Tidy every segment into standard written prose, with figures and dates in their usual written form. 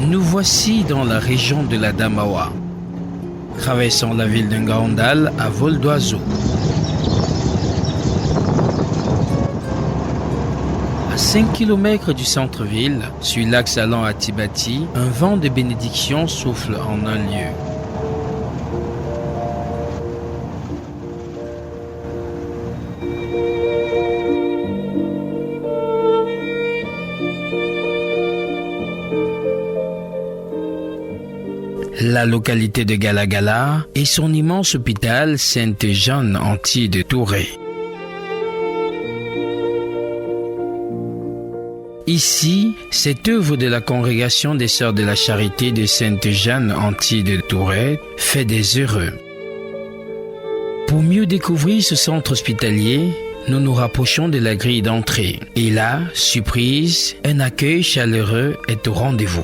Nous voici dans la région de la Damawa. Traversons la ville de Ngaoundal à vol d'oiseau. À 5 km du centre-ville, sur l'axe allant à Tibati, un vent de bénédiction souffle en un lieu. La localité de Galagala et son immense hôpital Sainte-Jeanne-Anti de Touré. Ici, cette œuvre de la congrégation des Sœurs de la Charité de Sainte-Jeanne-Anti de Touré fait des heureux. Pour mieux découvrir ce centre hospitalier, nous nous rapprochons de la grille d'entrée. Et là, surprise, un accueil chaleureux est au rendez-vous.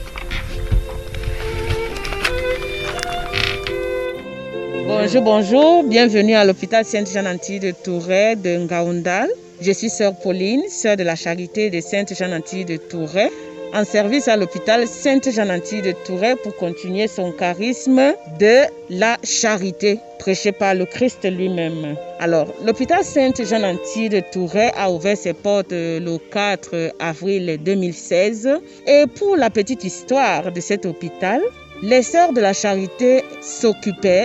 Bonjour, bienvenue à l'hôpital Sainte-Jeanne-Anti de Touré de Ngaoundal. Je suis sœur Pauline, sœur de la Charité de Sainte-Jeanne-Anti de Touré, en service à l'hôpital Sainte-Jeanne-Anti de Touré pour continuer son charisme de la charité prêché par le Christ lui-même. Alors, l'hôpital Sainte-Jeanne-Anti de Touré a ouvert ses portes le 4 avril 2016. Et pour la petite histoire de cet hôpital, les sœurs de la charité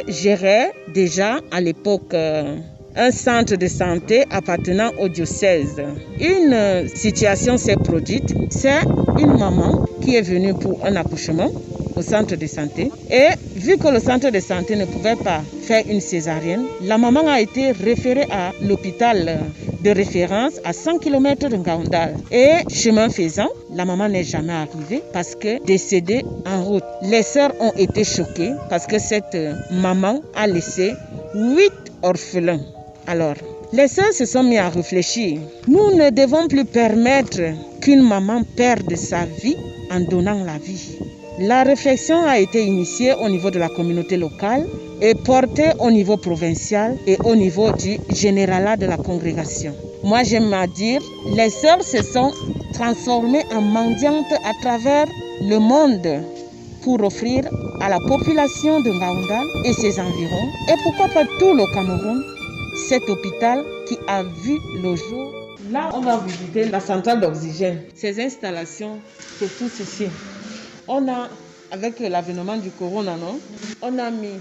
géraient déjà à l'époque un centre de santé appartenant au diocèse. Une situation s'est produite, c'est une maman qui est venue pour un accouchement au centre de santé et vu que le centre de santé ne pouvait pas faire une césarienne, la maman a été référée à l'hôpital de référence à 100 km de Ngaoundal. Et chemin faisant, la maman n'est jamais arrivée parce que décédée en route. Les sœurs ont été choquées parce que cette maman a laissé 8 orphelins. Alors, les sœurs se sont mis à réfléchir. Nous ne devons plus permettre qu'une maman perde sa vie en donnant la vie. La réflexion a été initiée au niveau de la communauté locale et portée au niveau provincial et au niveau du généralat de la congrégation. Moi, j'aime à dire, les sœurs se sont transformées en mendiantes à travers le monde pour offrir à la population de Ngaoundal et ses environs, et pourquoi pas tout le Cameroun, cet hôpital qui a vu le jour. Là, on va visiter la centrale d'oxygène. Ces installations, c'est tout ceci. On a, avec l'avènement du corona, on a mis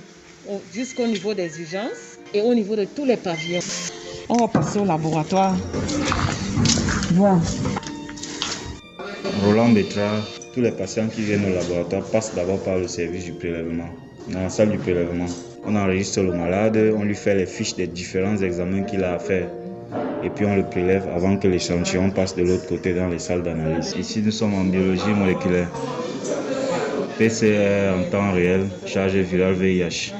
jusqu'au niveau des urgences et au niveau de tous les pavillons. On va passer au laboratoire. Voilà. Roland Bétrard, tous les patients qui viennent au laboratoire passent d'abord par le service du prélèvement. Dans la salle du prélèvement, on enregistre le malade, on lui fait les fiches des différents examens qu'il a à faire. Et puis on le prélève avant que l'échantillon passe de l'autre côté dans les salles d'analyse. Ici, nous sommes en biologie moléculaire. PCR en temps réel, charge virale VIH.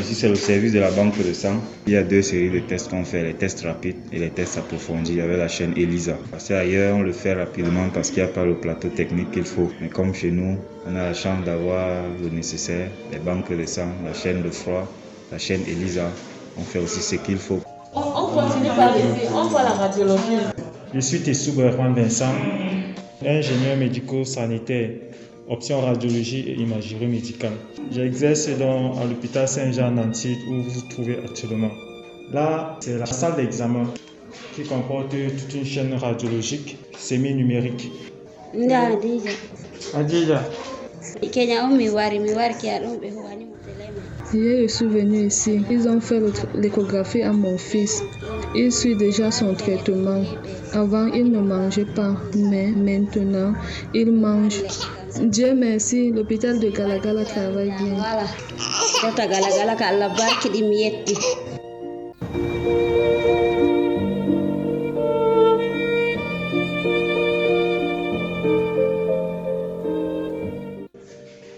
Ici, c'est le service de la banque de sang. Il y a 2 séries de tests qu'on fait, les tests rapides et les tests approfondis avec la chaîne ELISA. Parce qu'ailleurs, on le fait rapidement parce qu'il n'y a pas le plateau technique qu'il faut. Mais comme chez nous, on a la chance d'avoir le nécessaire, les banques de sang, la chaîne de froid, la chaîne ELISA. On fait aussi ce qu'il faut. On continue par ici, on voit la radiologie. Je suis Tessou Berwan Vincent, ingénieur médico-sanitaire, option radiologie et imagerie médicale. J'exerce donc à l'hôpital Sainte-Jeanne-Anti où vous vous trouvez actuellement. Là, c'est la salle d'examen qui comporte toute une chaîne radiologique semi-numérique. Adija. Hier, je suis venue ici. Ils ont fait l'échographie à mon fils. Il suit déjà son traitement. Avant, il ne mangeait pas, mais maintenant, il mange. Dieu merci, l'hôpital de Galagala travaille bien.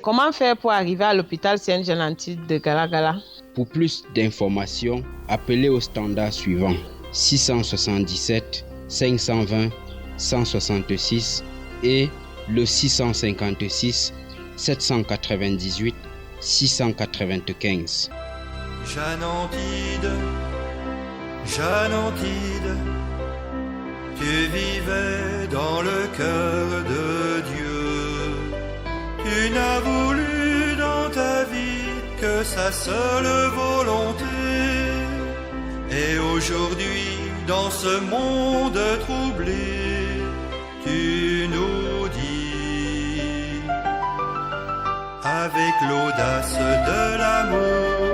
Comment faire pour arriver à l'hôpital Sainte-Jeanne-Anti de Galagala? Pour plus d'informations, appelez au standard suivant 677 520 166 et le 656 798 695. Jeanne-Antide, Jeanne-Antide, tu vivais dans le cœur de Dieu. Tu n'as sa seule volonté. Et aujourd'hui, dans ce monde troublé, tu nous dis, avec l'audace de l'amour,